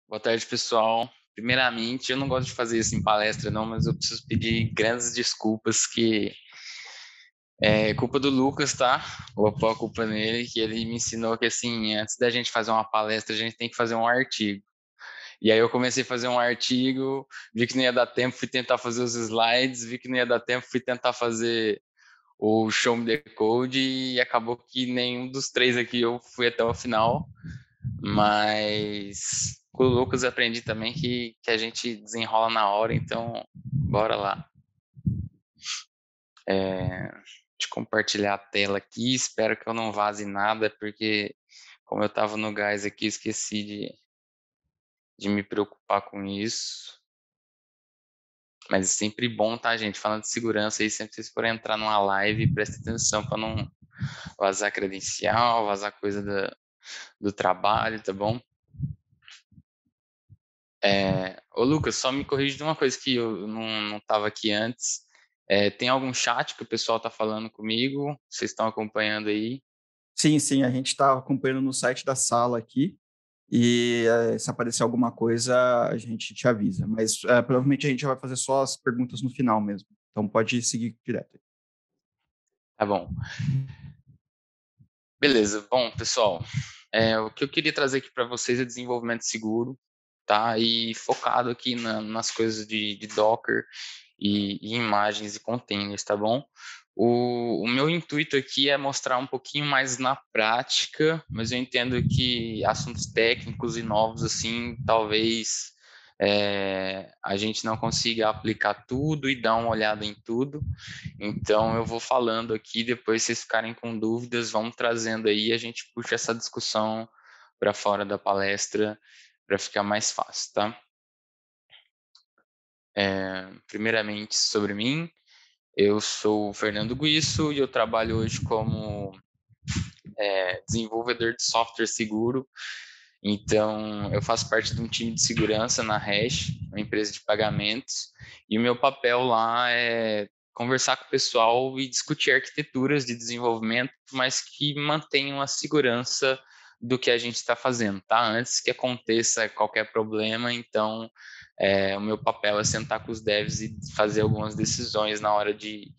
Boa tarde, pessoal. Primeiramente, eu não gosto de fazer isso em palestra, não, mas eu preciso pedir grandes desculpas que é culpa do Lucas, tá? Vou pôr a culpa nele, que ele me ensinou que, assim, antes da gente fazer uma palestra, a gente tem que fazer um artigo. E aí eu comecei a fazer um artigo, vi que não ia dar tempo, fui tentar fazer os slides, vi que não ia dar tempo, fui tentar fazer o Show Me the Code e acabou que nenhum dos três aqui eu fui até o final. Mas com o Lucas eu aprendi também que a gente desenrola na hora, então bora lá. De compartilhar a tela aqui, espero que eu não vaze nada, porque como eu estava no gás aqui, esqueci de me preocupar com isso. Mas é sempre bom, tá, gente? Falando de segurança aí, sempre que vocês forem entrar numa live, presta atenção para não vazar credencial, vazar coisa do trabalho, tá bom? Ô Lucas, só me corrige de uma coisa que eu não estava aqui antes. Tem algum chat que o pessoal está falando comigo? Vocês estão acompanhando aí? Sim, sim, a gente está acompanhando no site da sala aqui e se aparecer alguma coisa a gente te avisa, mas provavelmente a gente vai fazer só as perguntas no final mesmo, então pode seguir direto. Tá bom. Beleza. Bom, pessoal, o que eu queria trazer aqui para vocês é desenvolvimento seguro, tá? E focado aqui nas coisas de Docker e imagens e containers, tá bom? O meu intuito aqui é mostrar um pouquinho mais na prática, mas eu entendo que assuntos técnicos e novos, assim, talvez a gente não consiga aplicar tudo e dar uma olhada em tudo. Então, eu vou falando aqui, depois vocês ficarem com dúvidas, vão trazendo aí, a gente puxa essa discussão para fora da palestra para ficar mais fácil, tá? Primeiramente, sobre mim, eu sou o Fernando Guiço e eu trabalho hoje como desenvolvedor de software seguro. Então, eu faço parte de um time de segurança na Hash, uma empresa de pagamentos, e o meu papel lá é conversar com o pessoal e discutir arquiteturas de desenvolvimento, mas que mantenham a segurança do que a gente está fazendo, tá? Antes que aconteça qualquer problema, então o meu papel é sentar com os devs e fazer algumas decisões na hora de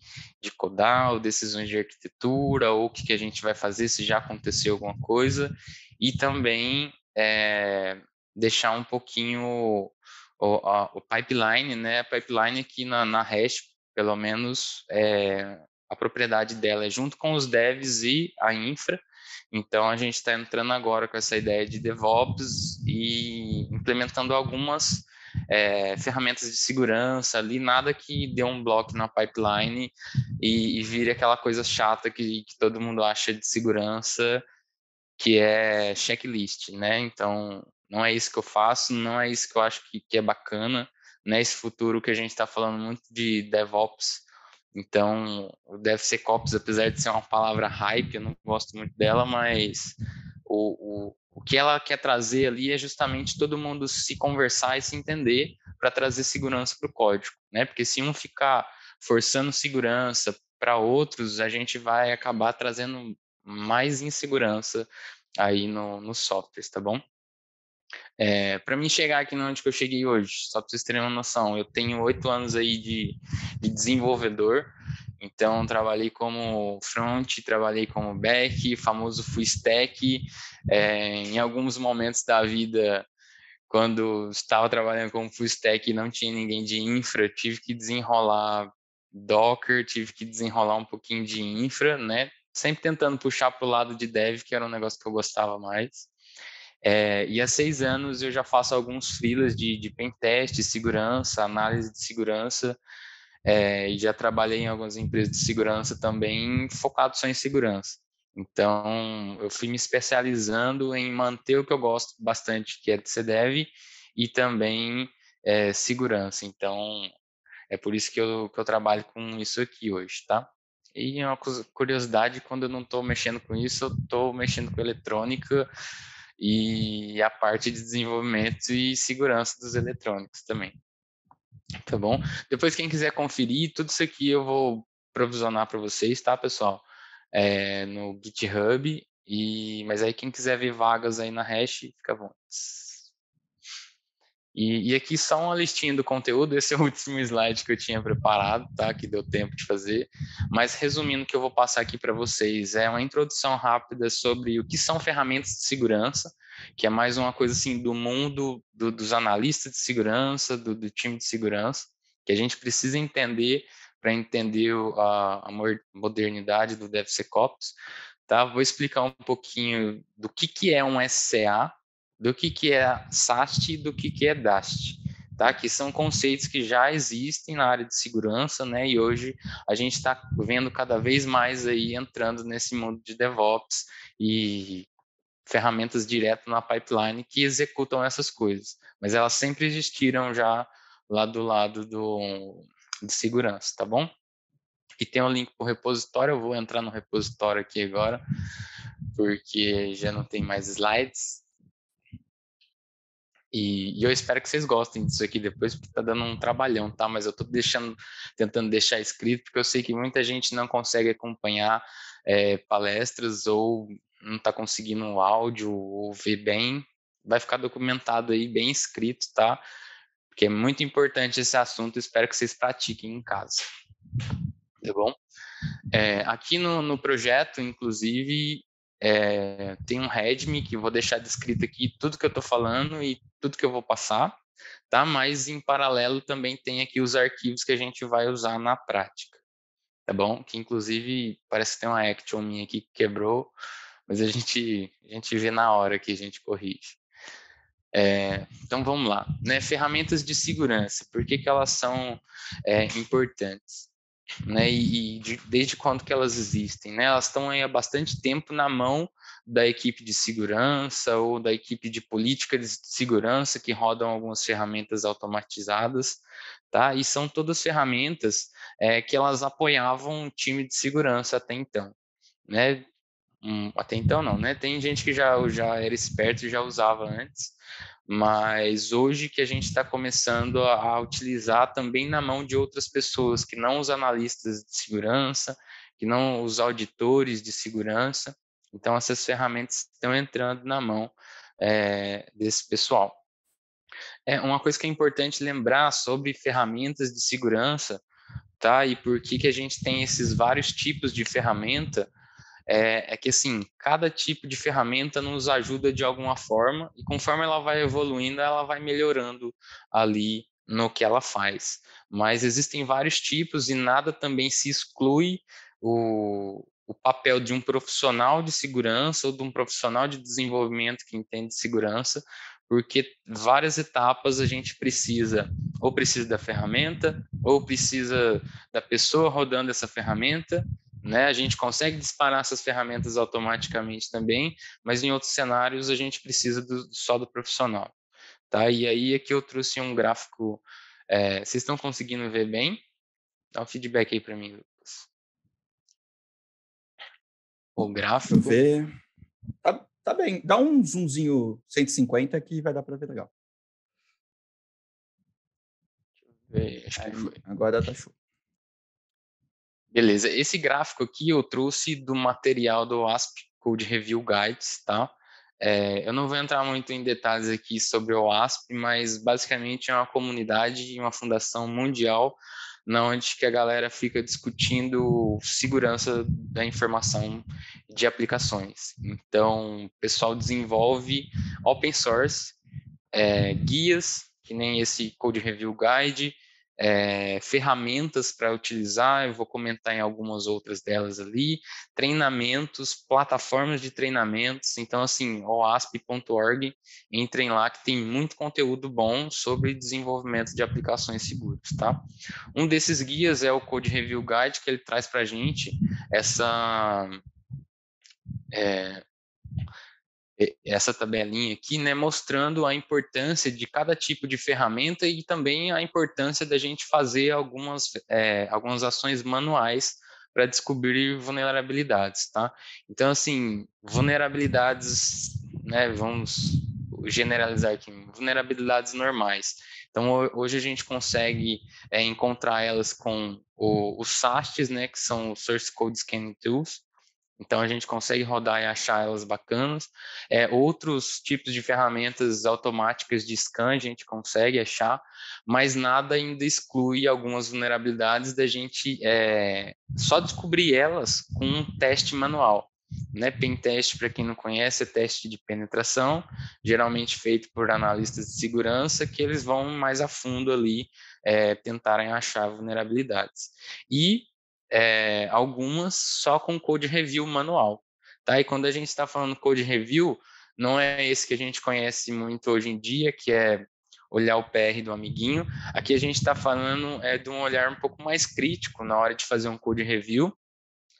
codar, ou decisões de arquitetura, ou o que a gente vai fazer se já aconteceu alguma coisa, e também deixar um pouquinho o pipeline, né? A pipeline aqui na Hash, pelo menos, a propriedade dela é junto com os devs e a infra. Então, a gente está entrando agora com essa ideia de DevOps e implementando algumas ferramentas de segurança ali, nada que dê um bloco na pipeline e vire aquela coisa chata que todo mundo acha de segurança, que é checklist, né? Então, não é isso que eu faço, não é isso que eu acho que é bacana, né? Esse futuro que a gente está falando muito de DevOps. Então, o DevSecOps, apesar de ser uma palavra hype, eu não gosto muito dela, mas o que ela quer trazer ali é justamente todo mundo se conversar e se entender para trazer segurança para o código, né? Porque se um ficar forçando segurança para outros, a gente vai acabar trazendo mais insegurança aí nos softwares, tá bom? Para mim chegar aqui onde que eu cheguei hoje, só para vocês terem uma noção, eu tenho 8 anos aí de desenvolvedor, então trabalhei como front, trabalhei como back, famoso full stack, em alguns momentos da vida, quando estava trabalhando como full stack e não tinha ninguém de infra, tive que desenrolar Docker, tive que desenrolar um pouquinho de infra, né? Sempre tentando puxar para o lado de dev, que era um negócio que eu gostava mais. E há 6 anos eu já faço alguns freelas de pentest, segurança, análise de segurança, e já trabalhei em algumas empresas de segurança também, focado só em segurança. Então, eu fui me especializando em manter o que eu gosto bastante, que é de ser dev, e também segurança. Então, é por isso que eu trabalho com isso aqui hoje, tá? E uma curiosidade, quando eu não estou mexendo com isso, eu estou mexendo com eletrônica e a parte de desenvolvimento e segurança dos eletrônicos também, tá bom? Depois, quem quiser conferir, tudo isso aqui eu vou provisionar para vocês, tá, pessoal? No GitHub, mas aí quem quiser ver vagas aí na Hash, fica bom. E aqui só uma listinha do conteúdo, esse é o último slide que eu tinha preparado, tá? Que deu tempo de fazer. Mas resumindo o que eu vou passar aqui para vocês, é uma introdução rápida sobre o que são ferramentas de segurança, que é mais uma coisa assim do mundo dos analistas de segurança, do time de segurança, que a gente precisa entender para entender a modernidade do DevSecOps, tá? Vou explicar um pouquinho do que é um SCA, do que é SAST e do que é DAST, tá? Que são conceitos que já existem na área de segurança, né? E hoje a gente está vendo cada vez mais aí entrando nesse mundo de DevOps e ferramentas direto na pipeline que executam essas coisas, mas elas sempre existiram já lá do lado de segurança, tá bom? E tem um link para o repositório, eu vou entrar no repositório aqui agora, porque já não tem mais slides. E eu espero que vocês gostem disso aqui depois, porque tá dando um trabalhão, tá? Mas eu tô tentando deixar escrito, porque eu sei que muita gente não consegue acompanhar palestras ou não tá conseguindo o áudio ou ver bem. Vai ficar documentado aí, bem escrito, tá? Porque é muito importante esse assunto, espero que vocês pratiquem em casa. Tá bom? Aqui no projeto, inclusive, tem um README que eu vou deixar descrito aqui tudo que eu estou falando e tudo que eu vou passar, tá? Mas em paralelo também tem aqui os arquivos que a gente vai usar na prática, tá bom? Que inclusive parece que tem uma action minha aqui que quebrou, mas a gente vê na hora que a gente corrige. Então vamos lá, né? Ferramentas de segurança, por que elas são importantes? Né? Desde quando que elas existem, né? Elas estão aí há bastante tempo na mão da equipe de segurança ou da equipe de política de segurança que rodam algumas ferramentas automatizadas, tá? E são todas ferramentas que elas apoiavam o time de segurança até então, né? Até então não, né? Tem gente que já era esperto e já usava antes, mas hoje que a gente está começando a utilizar também na mão de outras pessoas, que não os analistas de segurança, que não os auditores de segurança. Então, essas ferramentas estão entrando na mão desse pessoal. Uma coisa que é importante lembrar sobre ferramentas de segurança, tá? E por que a gente tem esses vários tipos de ferramenta, que assim, cada tipo de ferramenta nos ajuda de alguma forma e conforme ela vai evoluindo, ela vai melhorando ali no que ela faz. Mas existem vários tipos e nada também se exclui o papel de um profissional de segurança ou de um profissional de desenvolvimento que entende segurança, porque várias etapas a gente precisa, ou precisa da ferramenta, ou precisa da pessoa rodando essa ferramenta, né? A gente consegue disparar essas ferramentas automaticamente também, mas em outros cenários a gente precisa só do profissional, tá? E aí é que eu trouxe um gráfico. Vocês estão conseguindo ver bem? Dá um feedback aí para mim, Lucas. O gráfico. Deixa eu ver. Tá bem. Dá um zoomzinho 150 que vai dar para ver legal. Acho que foi. Agora tá show. Beleza. Esse gráfico aqui eu trouxe do material do ASP Code Review Guides, tá? Eu não vou entrar muito em detalhes aqui sobre o ASP, mas basicamente é uma comunidade e uma fundação mundial onde que a galera fica discutindo segurança da informação de aplicações. Então, o pessoal desenvolve open source, guias, que nem esse Code Review Guide, ferramentas para utilizar, eu vou comentar em algumas outras delas ali, treinamentos, plataformas de treinamentos, então assim, oasp.org, entrem lá que tem muito conteúdo bom sobre desenvolvimento de aplicações seguras, tá? Um desses guias é o Code Review Guide, que ele traz para a gente essa tabelinha aqui, né, mostrando a importância de cada tipo de ferramenta e também a importância da gente fazer algumas ações manuais para descobrir vulnerabilidades, tá? Então, assim, vulnerabilidades, né, vamos generalizar aqui, vulnerabilidades normais. Então, hoje a gente consegue encontrar elas com os SASTs, né, que são os Source Code Scanning Tools, Então, a gente consegue rodar e achar elas bacanas. Outros tipos de ferramentas automáticas de scan a gente consegue achar, mas nada ainda exclui algumas vulnerabilidades da gente só descobrir elas com um teste manual. Né? Pentest, para quem não conhece, é teste de penetração, geralmente feito por analistas de segurança, que eles vão mais a fundo ali, tentarem achar vulnerabilidades. E algumas só com code review manual. Tá? E quando a gente está falando code review, não é esse que a gente conhece muito hoje em dia, que é olhar o PR do amiguinho. Aqui a gente está falando de um olhar um pouco mais crítico na hora de fazer um code review,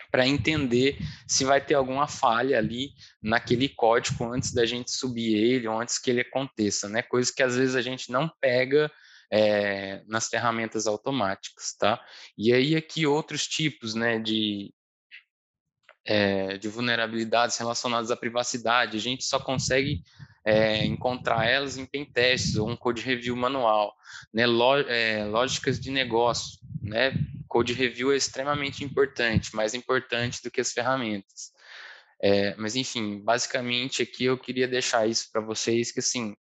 para entender se vai ter alguma falha ali naquele código antes da gente subir ele ou antes que ele aconteça, né? Coisa que às vezes a gente não pega nas ferramentas automáticas, tá? E aí aqui outros tipos, né, de vulnerabilidades relacionadas à privacidade, a gente só consegue encontrar elas em pentests ou um code review manual, né? Lógicas de negócio, né? Code review é extremamente importante, mais importante do que as ferramentas. Mas enfim, basicamente aqui eu queria deixar isso para vocês, que assim,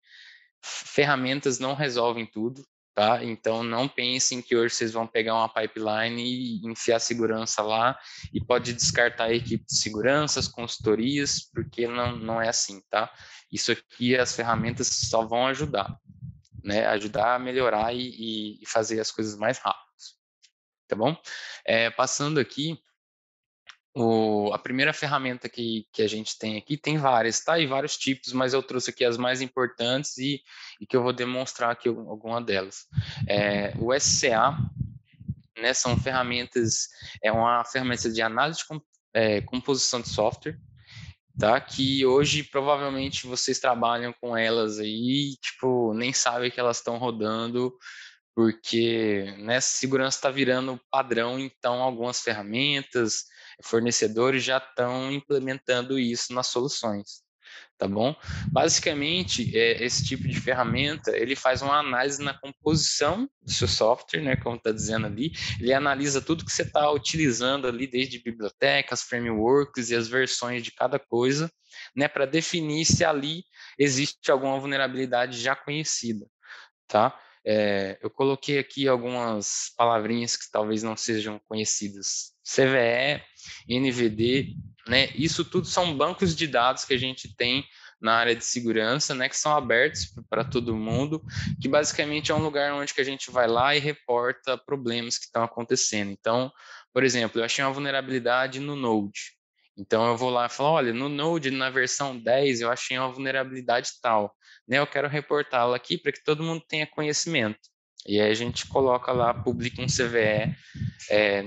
ferramentas não resolvem tudo, tá? Então não pensem que hoje vocês vão pegar uma pipeline e enfiar segurança lá e pode descartar a equipe de segurança, as consultorias, porque não é assim, tá? Isso aqui as ferramentas só vão ajudar, né? Ajudar a melhorar e fazer as coisas mais rápido, tá bom? Passando aqui, a primeira ferramenta que a gente tem aqui, tem várias, tá? E vários tipos, mas eu trouxe aqui as mais importantes e que eu vou demonstrar aqui alguma delas. O SCA, né, são ferramentas, é uma ferramenta de análise de composição de software, tá? Que hoje provavelmente vocês trabalham com elas aí, tipo, nem sabem que elas estão rodando, porque né, segurança está virando padrão, então algumas ferramentas, fornecedores já estão implementando isso nas soluções, tá bom? Basicamente, esse tipo de ferramenta, ele faz uma análise na composição do seu software, né, como está dizendo ali, ele analisa tudo que você está utilizando ali, desde bibliotecas, frameworks e as versões de cada coisa, né, para definir se ali existe alguma vulnerabilidade já conhecida, tá? Eu coloquei aqui algumas palavrinhas que talvez não sejam conhecidas. CVE, NVD, né? Isso tudo são bancos de dados que a gente tem na área de segurança, né? Que são abertos para todo mundo, que basicamente é um lugar onde que a gente vai lá e reporta problemas que estão acontecendo. Então, por exemplo, eu achei uma vulnerabilidade no Node. Então eu vou lá e falo, olha, no Node, na versão 10, eu achei uma vulnerabilidade tal, né? Eu quero reportá-la aqui para que todo mundo tenha conhecimento. E aí a gente coloca lá, publica um CVE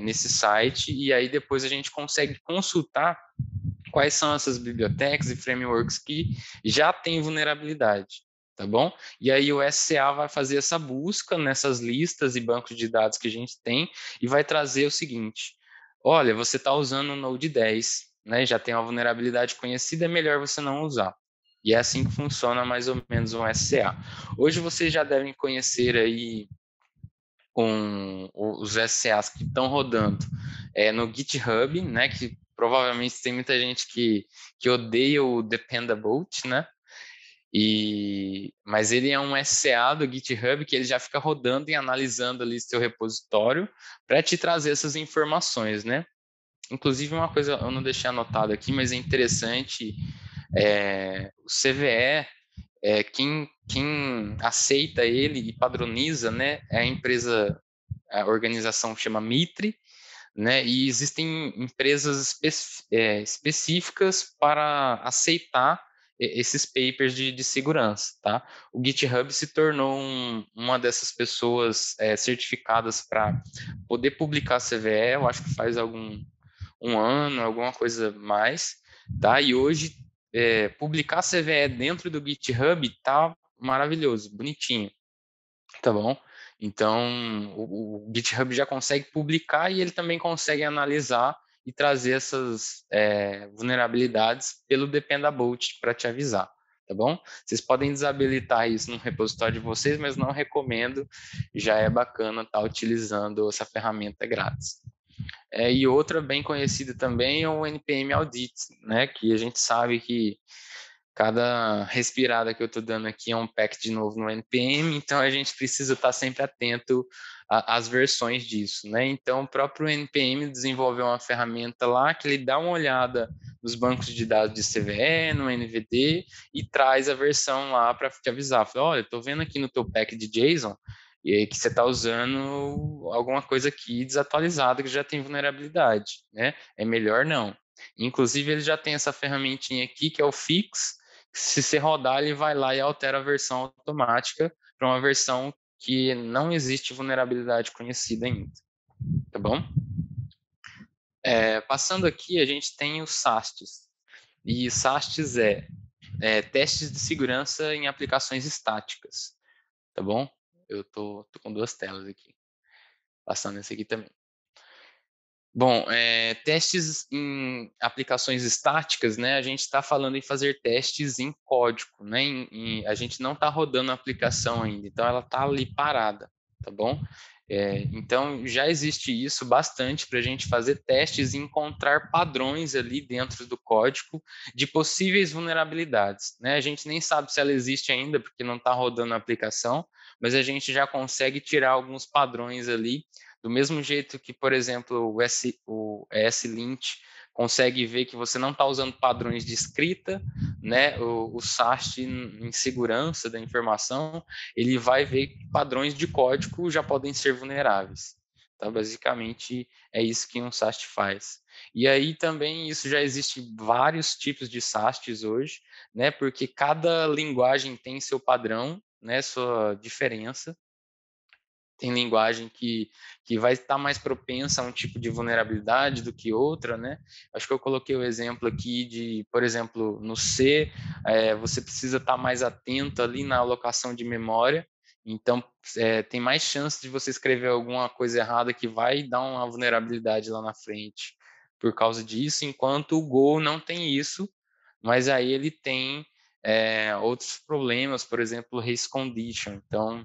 nesse site, e aí depois a gente consegue consultar quais são essas bibliotecas e frameworks que já têm vulnerabilidade, tá bom? E aí o SCA vai fazer essa busca nessas listas e bancos de dados que a gente tem e vai trazer o seguinte: olha, você está usando o Node 10, né? Já tem uma vulnerabilidade conhecida, é melhor você não usar. E é assim que funciona mais ou menos um SCA. Hoje vocês já devem conhecer aí os SCAs que estão rodando no GitHub, né? Que provavelmente tem muita gente que odeia o Dependabot, né? Mas ele é um SCA do GitHub que ele já fica rodando e analisando ali seu repositório para te trazer essas informações, né? Inclusive uma coisa eu não deixei anotado aqui, mas é interessante, o CVE, quem aceita ele e padroniza, né, é a empresa, a organização chama Mitre, né, e existem empresas específicas para aceitar esses papers de segurança, tá? O GitHub se tornou uma dessas pessoas certificadas para poder publicar CVE, eu acho que faz um ano, alguma coisa mais, tá? E hoje publicar CVE dentro do GitHub tá maravilhoso, bonitinho, tá bom? Então, o GitHub já consegue publicar e ele também consegue analisar e trazer essas vulnerabilidades pelo Dependabot para te avisar, tá bom? Vocês podem desabilitar isso no repositório de vocês, mas não recomendo, já é bacana estar utilizando essa ferramenta grátis. E outra bem conhecida também é o NPM Audit, né? Que a gente sabe que cada respirada que eu estou dando aqui é um pack de novo no NPM, então a gente precisa estar sempre atento às versões disso, né? Então, o próprio NPM desenvolveu uma ferramenta lá que ele dá uma olhada nos bancos de dados de CVE, no NVD, e traz a versão lá para te avisar. Fala, olha, estou vendo aqui no teu pack de JSON que você está usando alguma coisa aqui desatualizada que já tem vulnerabilidade, né? É melhor não. Inclusive, ele já tem essa ferramentinha aqui, que é o Fix. Se você rodar, ele vai lá e altera a versão automática para uma versão que não existe vulnerabilidade conhecida ainda. Tá bom? Passando aqui, a gente tem os SASTs. E SASTs testes de segurança em aplicações estáticas. Tá bom? Eu tô com duas telas aqui. Passando esse aqui também. Bom, testes em aplicações estáticas, né? A gente está falando em fazer testes em código, né? A gente não está rodando a aplicação ainda, então ela está ali parada, tá bom? Então já existe isso bastante para a gente fazer testes e encontrar padrões ali dentro do código de possíveis vulnerabilidades, né? A gente nem sabe se ela existe ainda porque não está rodando a aplicação, mas a gente já consegue tirar alguns padrões ali do mesmo jeito que, por exemplo, o ESLint consegue ver que você não está usando padrões de escrita, né? O SAST em segurança da informação, ele vai ver que padrões de código já podem ser vulneráveis. Então, basicamente, é isso que um SAST faz. E aí também isso já existe vários tipos de SASTs hoje, né? Porque cada linguagem tem seu padrão, né? Sua diferença. Tem linguagem que vai estar mais propensa a um tipo de vulnerabilidade do que outra, né? Acho que eu coloquei o exemplo aqui de, por exemplo, no C, você precisa estar mais atento ali na alocação de memória, então tem mais chance de você escrever alguma coisa errada que vai dar uma vulnerabilidade lá na frente por causa disso, enquanto o Go não tem isso, mas aí ele tem outros problemas, por exemplo, race condition. Então,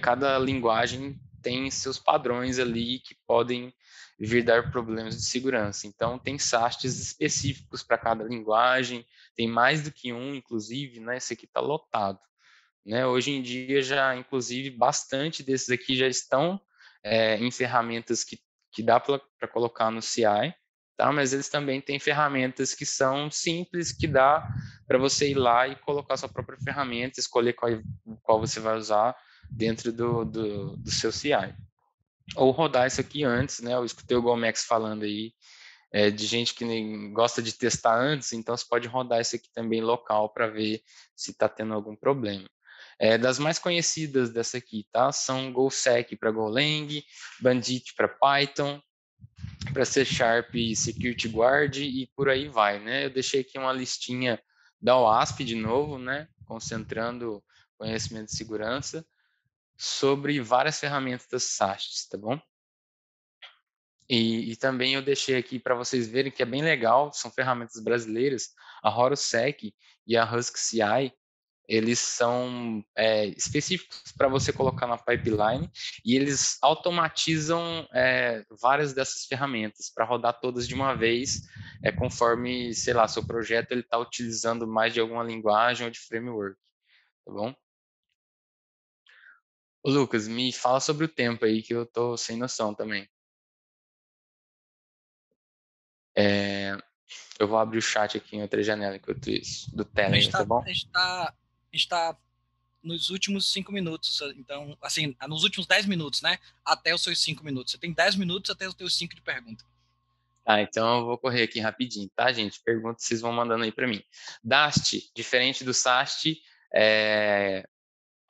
cada linguagem tem seus padrões ali que podem vir dar problemas de segurança. Então, tem SASTs específicos para cada linguagem, tem mais do que um, inclusive, né? Esse aqui está lotado. Né? Hoje em dia, já, inclusive, bastante desses aqui já estão em ferramentas que dá para colocar no CI, tá? Mas eles também têm ferramentas que são simples, que dá para você ir lá e colocar sua própria ferramenta, escolher qual você vai usar dentro do seu CI. Ou rodar isso aqui antes, né? Eu escutei o Gomex falando aí de gente que gosta de testar antes, então você pode rodar isso aqui também local para ver se está tendo algum problema. Das mais conhecidas dessa aqui, tá? São GoSec para Golang, Bandit para Python, para C Sharp e Security Guard e por aí vai, né? Eu deixei aqui uma listinha da OASP de novo, né? Concentrando conhecimento de segurança sobre várias ferramentas das SASTs, tá bom? E também eu deixei aqui para vocês verem que é bem legal, são ferramentas brasileiras, a HoroSec e a HuskCI, eles são específicos para você colocar na pipeline e eles automatizam várias dessas ferramentas para rodar todas de uma vez, conforme, sei lá, seu projeto ele está utilizando mais de alguma linguagem ou de framework, tá bom? Ô, Lucas, me fala sobre o tempo aí que eu tô sem noção também. É, eu vou abrir o chat aqui em outra janela enquanto isso, do Telegram, tá bom? A gente tá nos últimos 5 minutos, então, assim, nos últimos 10 minutos, né? Até os seus 5 minutos. Você tem 10 minutos até os teus 5 de pergunta. Tá, então eu vou correr aqui rapidinho, tá, gente? Perguntas vocês vão mandando aí para mim. Dast, diferente do SAST,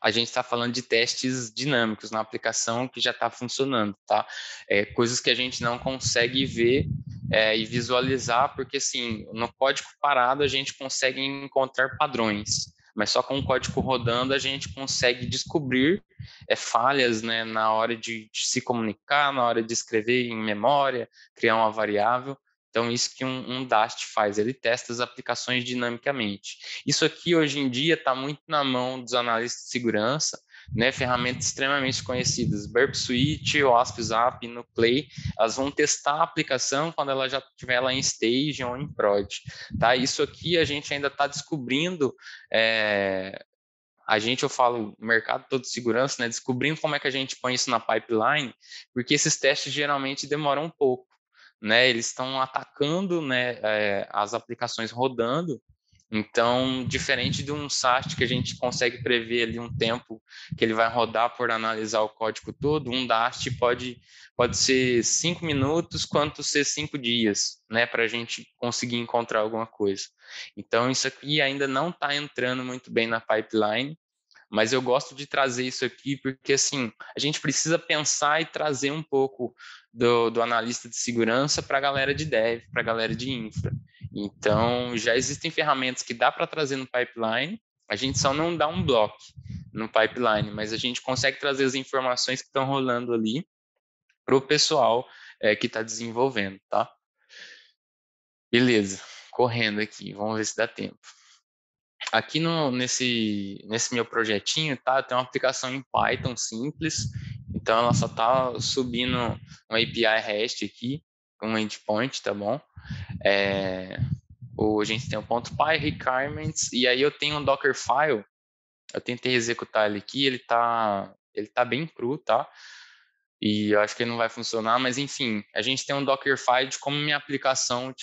a gente está falando de testes dinâmicos na aplicação que já está funcionando, tá? Coisas que a gente não consegue ver e visualizar, porque assim, no código parado a gente consegue encontrar padrões, mas só com o código rodando a gente consegue descobrir falhas, né, na hora de se comunicar, na hora de escrever em memória, criar uma variável. Então, isso que um Dast faz, ele testa as aplicações dinamicamente. Isso aqui, hoje em dia, está muito na mão dos analistas de segurança, né, ferramentas extremamente conhecidas, Burp Suite, OWASP Zap, Nuclei, elas vão testar a aplicação quando ela já estiver lá em stage ou em prod, tá? Isso aqui a gente ainda está descobrindo, eu falo, o mercado todo de segurança, né, descobrindo como é que a gente põe isso na pipeline, porque esses testes geralmente demoram um pouco, né, eles estão atacando, né, as aplicações rodando. Então, diferente de um SAST que a gente consegue prever ali um tempo que ele vai rodar por analisar o código todo, um DAST pode ser 5 minutos, quanto ser 5 dias, né, para a gente conseguir encontrar alguma coisa. Então, isso aqui ainda não está entrando muito bem na pipeline, mas eu gosto de trazer isso aqui porque, assim, a gente precisa pensar e trazer um pouco do analista de segurança para a galera de dev, para a galera de infra. Então, já existem ferramentas que dá para trazer no pipeline, a gente só não dá um bloco no pipeline, mas a gente consegue trazer as informações que estão rolando ali para o pessoal que está desenvolvendo, tá? Beleza, correndo aqui, vamos ver se dá tempo. Aqui nesse meu projetinho, tá? Tem uma aplicação em Python simples, então ela só está subindo uma API REST aqui, um endpoint, tá bom? A gente tem um ponto .py, requirements, e aí eu tenho um Dockerfile, eu tentei executar ele aqui, ele tá bem cru, tá? E eu acho que ele não vai funcionar, mas enfim, a gente tem um Dockerfile de como minha aplicação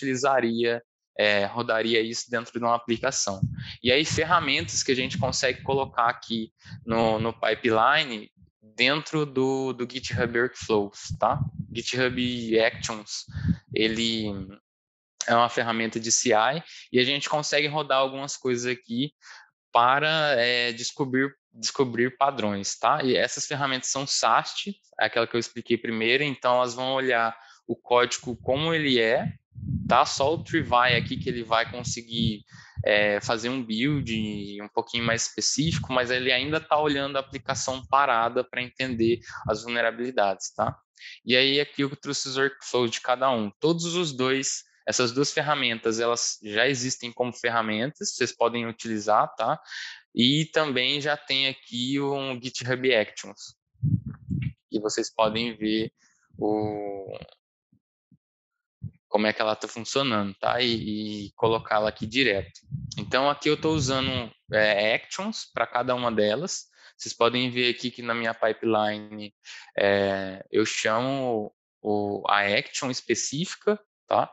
rodaria isso dentro de uma aplicação. E aí, ferramentas que a gente consegue colocar aqui no pipeline dentro do GitHub Workflows, tá? GitHub Actions, ele é uma ferramenta de CI e a gente consegue rodar algumas coisas aqui para descobrir padrões, tá? E essas ferramentas são SAST, é aquela que eu expliquei primeiro, então elas vão olhar o código como ele é, tá? Só o Trivai aqui que ele vai conseguir fazer um build um pouquinho mais específico, mas ele ainda está olhando a aplicação parada para entender as vulnerabilidades, tá? E aí aqui eu trouxe os workflows de cada um. Essas duas ferramentas, elas já existem como ferramentas, vocês podem utilizar, tá? E também já tem aqui um GitHub Actions, que vocês podem ver como é que ela está funcionando, tá? E colocá-la aqui direto. Então, aqui eu estou usando Actions para cada uma delas. Vocês podem ver aqui que na minha pipeline eu chamo a action específica, tá?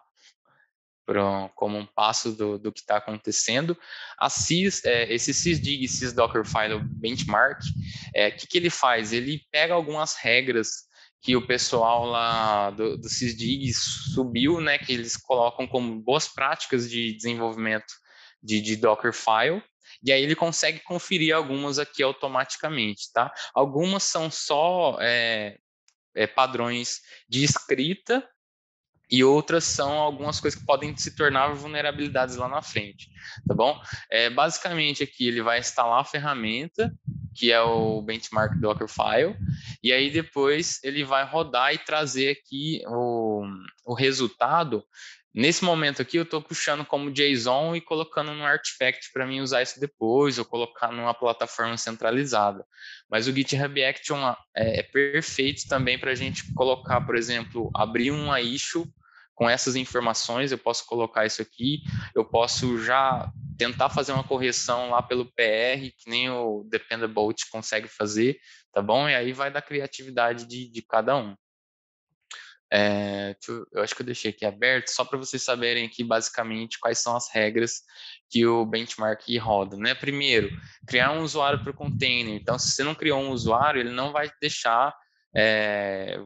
Como um passo do que está acontecendo. Esse sysdig, sysdockerfile benchmark, que ele faz? Ele pega algumas regras que o pessoal lá do sysdig subiu, né, que eles colocam como boas práticas de desenvolvimento de Dockerfile, e aí ele consegue conferir algumas aqui automaticamente, tá? Algumas são só padrões de escrita, e outras são algumas coisas que podem se tornar vulnerabilidades lá na frente, tá bom? Basicamente aqui ele vai instalar a ferramenta, que é o benchmark Dockerfile, e aí depois ele vai rodar e trazer aqui o resultado. Nesse momento aqui eu estou puxando como JSON e colocando no artifact para mim usar isso depois, ou colocar numa plataforma centralizada. Mas o GitHub Action é perfeito também para a gente colocar, por exemplo, abrir uma issue com essas informações, eu posso colocar isso aqui, eu posso já tentar fazer uma correção lá pelo PR, que nem o Dependably consegue fazer, tá bom? E aí vai da criatividade de cada um. Eu acho que eu deixei aqui aberto, só para vocês saberem aqui basicamente quais são as regras que o benchmark roda, né? Primeiro, criar um usuário para o container. Então, se você não criou um usuário, ele não vai deixar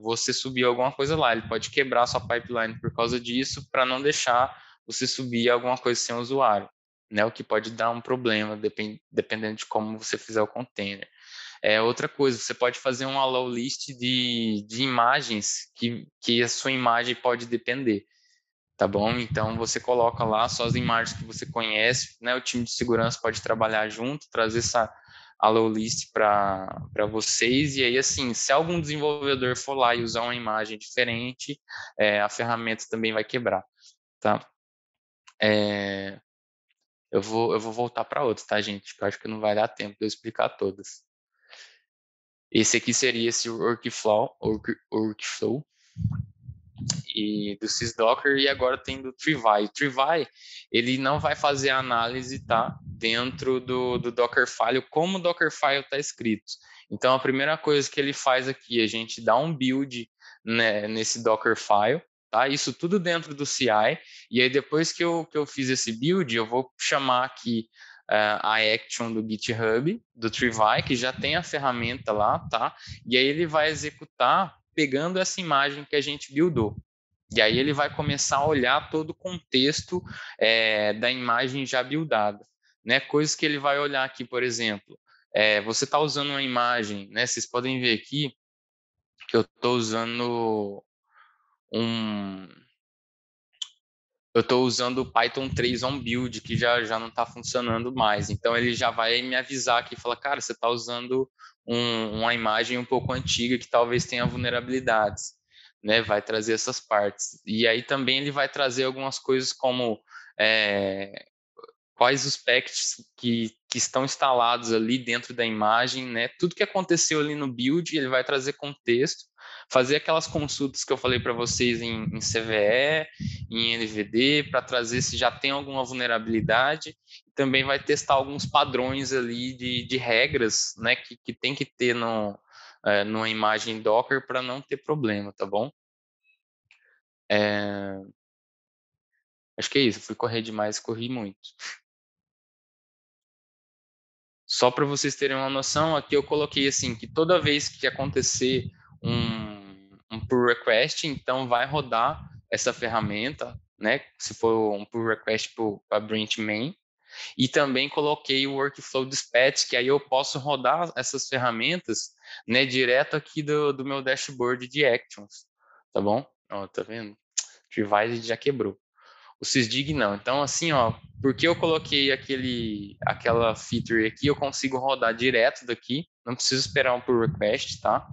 você subir alguma coisa lá. Ele pode quebrar sua pipeline por causa disso, para não deixar você subir alguma coisa sem usuário, né? O que pode dar um problema, dependendo de como você fizer o container. Outra coisa, você pode fazer um allow list de imagens que a sua imagem pode depender, tá bom? Então você coloca lá só as imagens que você conhece, né? O time de segurança pode trabalhar junto, trazer essa allow list para vocês, e aí assim, se algum desenvolvedor for lá e usar uma imagem diferente, a ferramenta também vai quebrar, tá? Eu vou voltar para outra, tá, gente? Eu acho que não vai dar tempo de eu explicar todas. Esse aqui seria esse workflow e do sysdocker, e agora tem do Trivai. O Trivai, ele não vai fazer a análise, tá, dentro do Dockerfile, como o Dockerfile está escrito. Então, a primeira coisa que ele faz aqui, a gente dá um build, né, nesse Dockerfile, tá, isso tudo dentro do CI, e aí depois que eu fiz esse build, eu vou chamar aqui a action do GitHub, do Trivai, que já tem a ferramenta lá, tá, e aí ele vai executar pegando essa imagem que a gente buildou. E aí ele vai começar a olhar todo o contexto da imagem já buildada, né? Coisas que ele vai olhar aqui, por exemplo, você está usando uma imagem, né? Vocês podem ver aqui que eu estou usando um eu estou usando o Python 3 on build, que já não está funcionando mais. Então, ele já vai me avisar aqui e falar, cara, você está usando uma imagem um pouco antiga que talvez tenha vulnerabilidades, né? Vai trazer essas partes. E aí também ele vai trazer algumas coisas como quais os packs que estão instalados ali dentro da imagem, né? Tudo que aconteceu ali no build, ele vai trazer contexto, fazer aquelas consultas que eu falei para vocês em CVE, em NVD, para trazer se já tem alguma vulnerabilidade, e também vai testar alguns padrões ali de regras, né? Que tem que ter numa imagem Docker para não ter problema, tá bom? Acho que é isso, eu fui correr demais, corri muito. Só para vocês terem uma noção, aqui eu coloquei assim, que toda vez que acontecer um pull request, então vai rodar essa ferramenta, né? Se for um pull request para branch main. E também coloquei o workflow dispatch, que aí eu posso rodar essas ferramentas, né, direto aqui do meu dashboard de actions, tá bom? Ó, tá vendo? Trivise já quebrou. O Sysdig não. Então, assim, ó, porque eu coloquei aquela feature aqui, eu consigo rodar direto daqui, não preciso esperar um pull request, tá?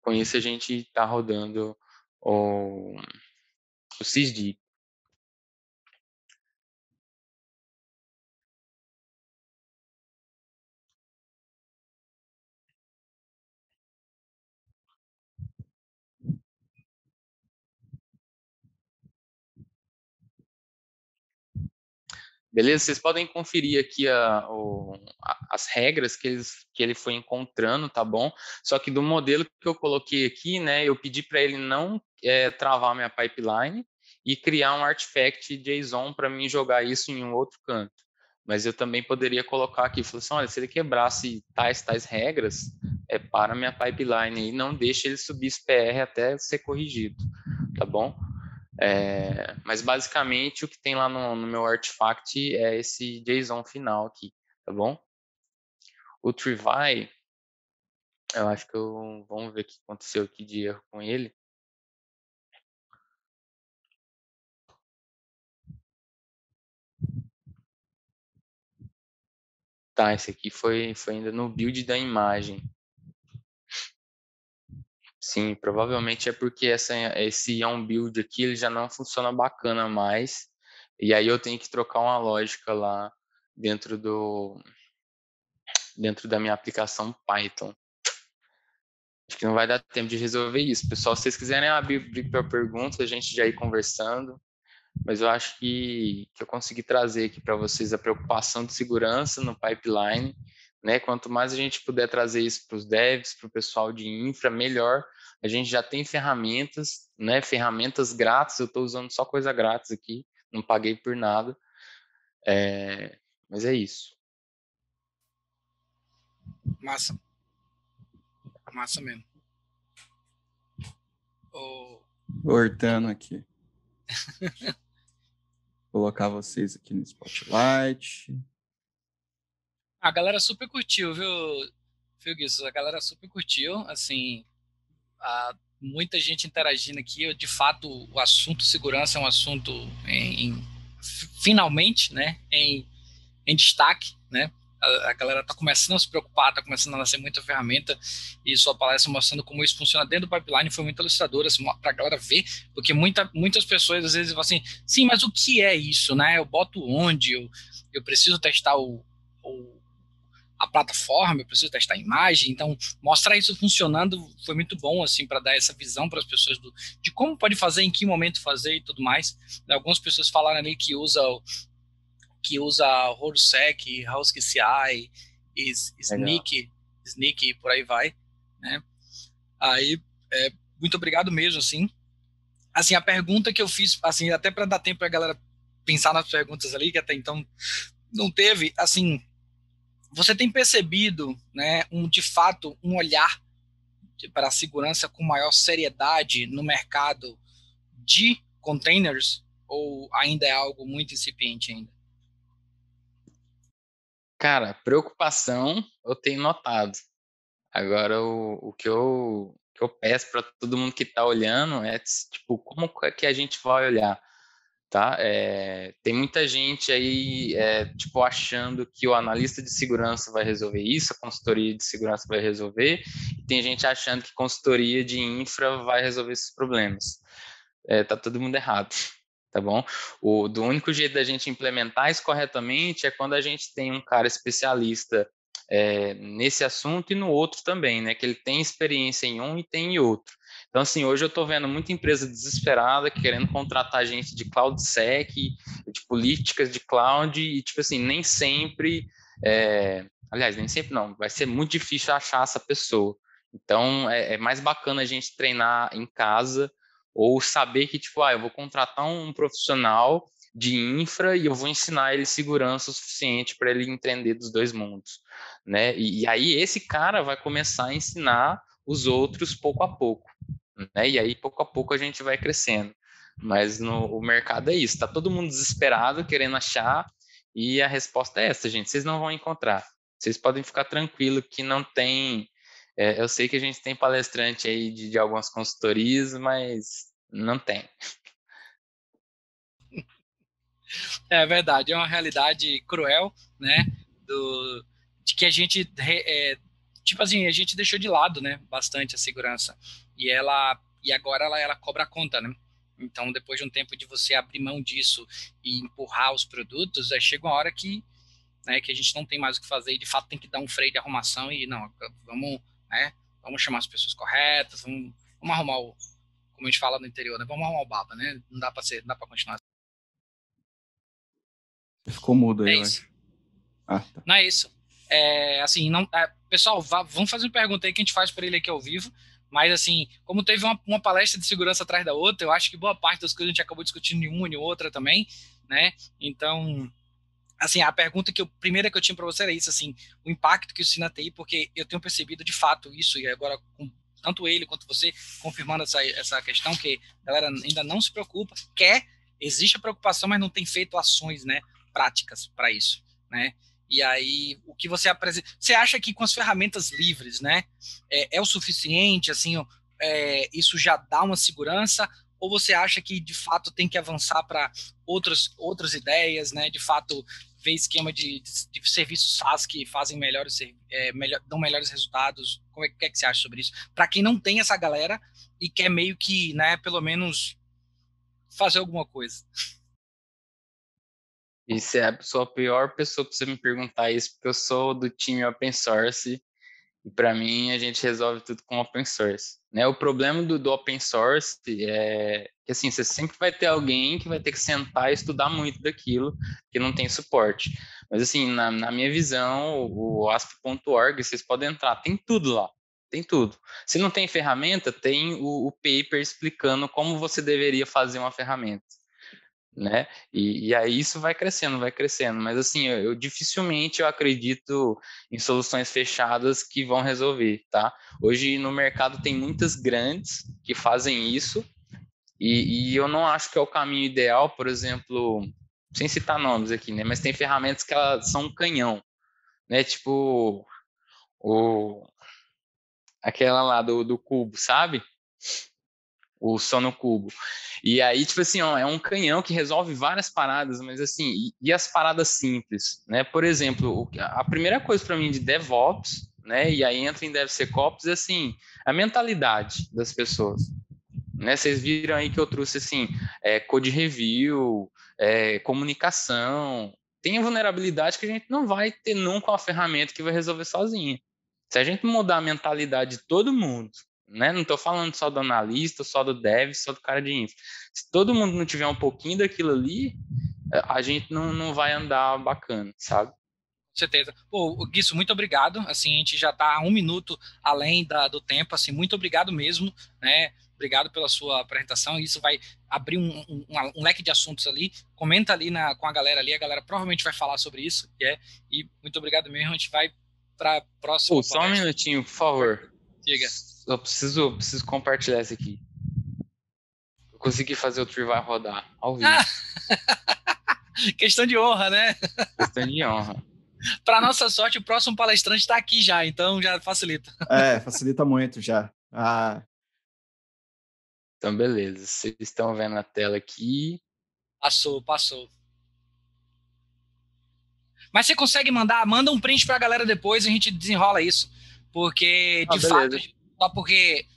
Com isso a gente está rodando o Sysdig. Beleza? Vocês podem conferir aqui as regras que ele foi encontrando, tá bom? Só que do modelo que eu coloquei aqui, né, eu pedi para ele não travar minha pipeline e criar um artifact JSON para mim jogar isso em um outro canto. Mas eu também poderia colocar aqui, falar assim, olha, se ele quebrasse tais regras, para minha pipeline e não deixe ele subir esse PR até ser corrigido, tá bom? Mas basicamente o que tem lá no meu artifact é esse JSON final aqui, tá bom? O Trivai, eu acho que vamos ver o que aconteceu aqui de erro com ele. Tá, esse aqui foi ainda no build da imagem. Sim, provavelmente é porque esse onBuild aqui ele já não funciona bacana mais. E aí eu tenho que trocar uma lógica lá dentro da minha aplicação Python. Acho que não vai dar tempo de resolver isso. Pessoal, se vocês quiserem abrir para perguntas, a gente já ir conversando. Mas eu acho que eu consegui trazer aqui para vocês a preocupação de segurança no pipeline. Né? Quanto mais a gente puder trazer isso para os devs, para o pessoal de infra, melhor. A gente já tem ferramentas, né? Ferramentas grátis. Eu estou usando só coisa grátis aqui, não paguei por nada. Mas é isso. Massa. Massa mesmo. Voltando aqui. Colocar vocês aqui no Spotlight. A galera super curtiu, viu, Guiço? A galera super curtiu, assim, muita gente interagindo aqui. De fato, o assunto segurança é um assunto finalmente, né, em destaque, né? A galera está começando a se preocupar, está começando a nascer muita ferramenta, e sua palestra mostrando como isso funciona dentro do pipeline foi muito ilustradora, assim, para a galera ver, porque muitas pessoas às vezes falam assim, sim, mas o que é isso, né? Eu boto onde? Eu preciso testar a plataforma, eu preciso testar a imagem. Então, mostrar isso funcionando foi muito bom, assim, para dar essa visão para as pessoas de como pode fazer, em que momento fazer e tudo mais. Algumas pessoas falaram ali que usa RollSec, Husky CI, Sneak e por aí vai, né? Aí, muito obrigado mesmo, assim. Assim, a pergunta que eu fiz, assim, até para dar tempo para a galera pensar nas perguntas ali, que até então não teve, assim, você tem percebido, né, de fato, um olhar para a segurança com maior seriedade no mercado de containers, ou ainda é algo muito incipiente ainda? Cara, preocupação eu tenho notado. Agora, o que eu peço para todo mundo que está olhando é, tipo, como é que a gente vai olhar, tá? Tem muita gente aí, tipo, achando que o analista de segurança vai resolver isso, a consultoria de segurança vai resolver, e tem gente achando que consultoria de infra vai resolver esses problemas. Tá todo mundo errado, tá bom? Do único jeito da gente implementar isso corretamente é quando a gente tem um cara especialista nesse assunto e no outro também, né? Que ele tem experiência em um e tem em outro. Então, assim, hoje eu estou vendo muita empresa desesperada querendo contratar gente de CloudSec, de políticas de cloud, e, tipo assim, nem sempre, aliás, nem sempre não, vai ser muito difícil achar essa pessoa. Então, é mais bacana a gente treinar em casa ou saber que, tipo, eu vou contratar um profissional de infra e eu vou ensinar ele segurança o suficiente para ele entender dos dois mundos, né? E aí esse cara vai começar a ensinar os outros pouco a pouco, né? E aí pouco a pouco a gente vai crescendo. Mas o mercado é isso, tá todo mundo desesperado querendo achar e a resposta é essa, gente, vocês não vão encontrar. Vocês podem ficar tranquilo que não tem. Eu sei que a gente tem palestrante aí de algumas consultorias, mas não tem. É verdade, é uma realidade cruel, né? De que a gente, tipo assim, a gente deixou de lado, né? Bastante a segurança. E agora ela cobra a conta, né? Então, depois de um tempo de você abrir mão disso e empurrar os produtos, aí chega uma hora que a gente não tem mais o que fazer e de fato tem que dar um freio de arrumação e não, vamos, né? Vamos chamar as pessoas corretas, vamos arrumar como a gente fala no interior, né? Vamos arrumar o baba, né? Não dá para continuar. Você ficou mudo aí, É eu isso. acho. Ah, tá. Não é isso. Assim, não, pessoal, vamos fazer uma pergunta aí que a gente faz para ele aqui ao vivo. Mas, assim, como teve uma palestra de segurança atrás da outra, eu acho que boa parte das coisas a gente acabou discutindo em uma e outra também, né? Então, assim, a pergunta primeira que eu tinha para você era isso, assim, o impacto que isso tem na TI, porque eu tenho percebido de fato isso, e agora com tanto ele quanto você confirmando essa questão, que a galera ainda não se preocupa, existe a preocupação, mas não tem feito ações, né, práticas para isso, né? E aí, o que você apresenta, você acha que com as ferramentas livres, né, é o suficiente, assim, isso já dá uma segurança, ou você acha que de fato tem que avançar para outras ideias, né, de fato ver esquema de serviços SaaS que fazem dão melhores resultados? Como que é que você acha sobre isso? Para quem não tem essa galera e quer meio que, né, pelo menos fazer alguma coisa. E você é a pior pessoa para você me perguntar isso, porque eu sou do time open source e para mim a gente resolve tudo com open source, né? O problema do open source é que assim, você sempre vai ter alguém que vai ter que sentar e estudar muito daquilo, que não tem suporte. Mas assim, na minha visão, o asp.org, vocês podem entrar, tem tudo lá. Tem tudo. Se não tem ferramenta, tem o paper explicando como você deveria fazer uma ferramenta, né? E aí isso vai crescendo, vai crescendo. Mas assim, dificilmente eu acredito em soluções fechadas que vão resolver, tá? Hoje no mercado tem muitas grandes que fazem isso e eu não acho que é o caminho ideal, por exemplo, sem citar nomes aqui, né? Mas tem ferramentas que elas são um canhão, né? Tipo aquela lá do cubo, sabe? O Sono Cubo. E aí, tipo assim, ó, é um canhão que resolve várias paradas, mas assim, e as paradas simples, né? Por exemplo, a primeira coisa para mim de DevOps, né? E aí entra em DevSecOps, é assim, a mentalidade das pessoas. Né? Vocês viram aí que eu trouxe assim, code review, comunicação, tem a vulnerabilidade que a gente não vai ter nunca uma ferramenta que vai resolver sozinha. Se a gente mudar a mentalidade de todo mundo, né? Não estou falando só do analista, só do dev, só do cara de infra. Se todo mundo não tiver um pouquinho daquilo ali, a gente não vai andar bacana, sabe? Com certeza. Pô, Guiço, muito obrigado. Assim, a gente já está a 1 minuto além do tempo. Assim, muito obrigado mesmo, né? Obrigado pela sua apresentação. Isso vai abrir um leque de assuntos ali. Comenta ali com a galera ali. A galera provavelmente vai falar sobre isso. E muito obrigado mesmo. A gente vai para a próxima Só um minutinho, por favor. Diga. Eu preciso compartilhar isso aqui. Eu consegui fazer o Trivial rodar ao vivo. Questão de honra, né? Questão de honra. Para nossa sorte, o próximo palestrante está aqui já, então já facilita. Facilita muito já. Então, beleza. Vocês estão vendo a tela aqui. Passou. Mas você consegue manda um print para a galera depois e a gente desenrola isso. Porque, de fato,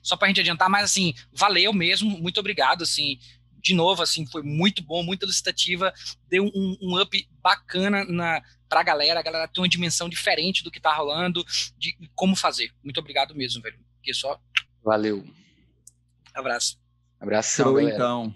só para a gente adiantar, mas assim, valeu mesmo, muito obrigado, assim, de novo, assim, foi muito bom, muito elucidativa, deu um up bacana para a galera tem uma dimensão diferente do que tá rolando, de como fazer. Muito obrigado mesmo, velho. Valeu. Abraço. Abração, galera. Então.